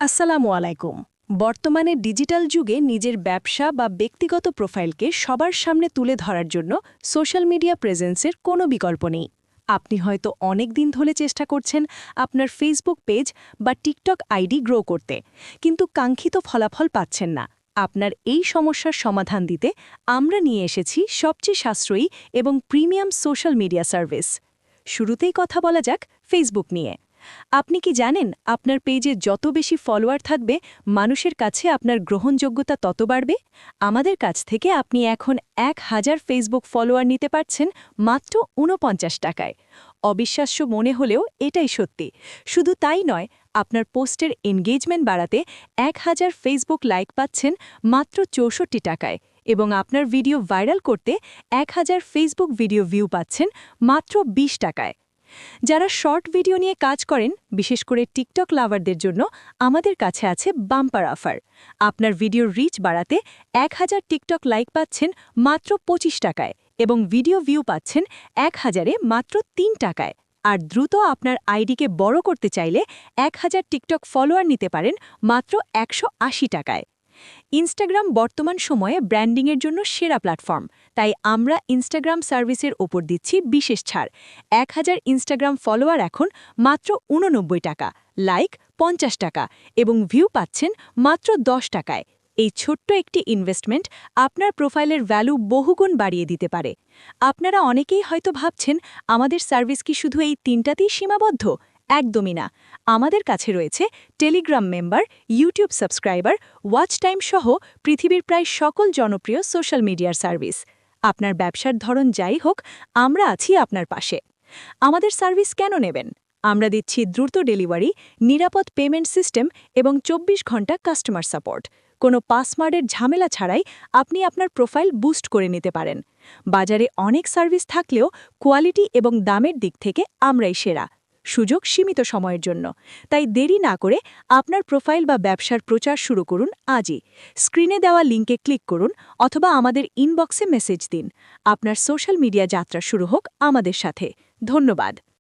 আসসালামু আলাইকুম। বর্তমানে ডিজিটাল যুগে নিজের ব্যবসা বা ব্যক্তিগত প্রোফাইলকে সবার সামনে তুলে ধরার জন্য সোশ্যাল মিডিয়া প্রেজেন্সের কোনো বিকল্প নেই। আপনি হয়তো অনেক দিন ধরে চেষ্টা করছেন আপনার ফেসবুক পেজ বা টিকটক আইডি গ্রো করতে, কিন্তু কাঙ্ক্ষিত ফলাফল পাচ্ছেন না। আপনার এই সমস্যার সমাধান দিতে আমরা নিয়ে এসেছি সবচেয়ে সাশ্রয়ী এবং প্রিমিয়াম সোশ্যাল মিডিয়া সার্ভিস। শুরুতেই কথা বলা যাক ফেসবুক নিয়ে। আপনি কি জানেন আপনার পেজে যত বেশি ফলোয়ার থাকবে, মানুষের কাছে আপনার গ্রহণযোগ্যতা তত বাড়বে? আমাদের কাছ থেকে আপনি এখন 1000 ফেসবুক ফলোয়ার নিতে পারছেন মাত্র ৪৯ টাকায়। অবিশ্বাস্য মনে হলেও এটাই সত্যি। শুধু তাই নয়, আপনার পোস্টের এনগেজমেন্ট বাড়াতে 1000 ফেসবুক লাইক পাচ্ছেন মাত্র ৬৪ টাকায় এবং আপনার ভিডিও ভাইরাল করতে 1000 ফেসবুক ভিডিও ভিউ পাচ্ছেন মাত্র ২০ টাকায়। যারা শর্ট ভিডিও নিয়ে কাজ করেন, বিশেষ করে টিকটক লাভারদের জন্য আমাদের কাছে আছে বাম্পার অফার। আপনার ভিডিওর রিচ বাড়াতে 1000 টিকটক লাইক পাচ্ছেন মাত্র ২৫ টাকায় এবং ভিডিও ভিউ পাচ্ছেন 1000-এ মাত্র ৩ টাকায়। আর দ্রুত আপনার আইডিকে বড় করতে চাইলে 1000 টিকটক ফলোয়ার নিতে পারেন মাত্র ১৮০ টাকায়। ইনস্টাগ্রাম বর্তমান সময়ে ব্র্যান্ডিংয়ের জন্য সেরা প্ল্যাটফর্ম, তাই আমরা ইনস্টাগ্রাম সার্ভিসের ওপর দিচ্ছি বিশেষ ছাড়। 1000 ইনস্টাগ্রাম ফলোয়ার এখন মাত্র 89 টাকা, লাইক 50 টাকা এবং ভিউ পাচ্ছেন মাত্র 10 টাকায়। এই ছোট্ট একটি ইনভেস্টমেন্ট আপনার প্রোফাইলের ভ্যালু বহুগুণ বাড়িয়ে দিতে পারে। আপনারা অনেকেই হয়তো ভাবছেন, আমাদের সার্ভিস কি শুধু এই 3টাতেই সীমাবদ্ধ? একদমই না। আমাদের কাছে রয়েছে Telegram member, YouTube subscriber, watch time সহ পৃথিবীর প্রায় সকল জনপ্রিয় সোশ্যাল মিডিয়ার সার্ভিস। আপনার ব্যবসার ধরন যাই হোক, আমরা আছি আপনার পাশে। আমাদের সার্ভিস কেন নেবেন? আমরা দিচ্ছি দ্রুত ডেলিভারি, নিরাপদ পেমেন্ট সিস্টেম এবং 24 ঘন্টা কাস্টমার সাপোর্ট। কোনো পাসওয়ার্ডের ঝামেলা ছাড়াই আপনি আপনার প্রোফাইল বুস্ট করে নিতে পারেন। বাজারে অনেক সার্ভিস থাকলেও কোয়ালিটি এবং দামের দিক থেকে আমরাই সেরা। সুযোগ সীমিত সময়ের জন্য, তাই দেরি না করে আপনার প্রোফাইল বা ব্যবসার প্রচার শুরু করুন আজই। স্ক্রিনে দেওয়া লিঙ্কে ক্লিক করুন অথবা আমাদের ইনবক্সে মেসেজ দিন। আপনার সোশ্যাল মিডিয়া যাত্রা শুরু হোক আমাদের সাথে। ধন্যবাদ।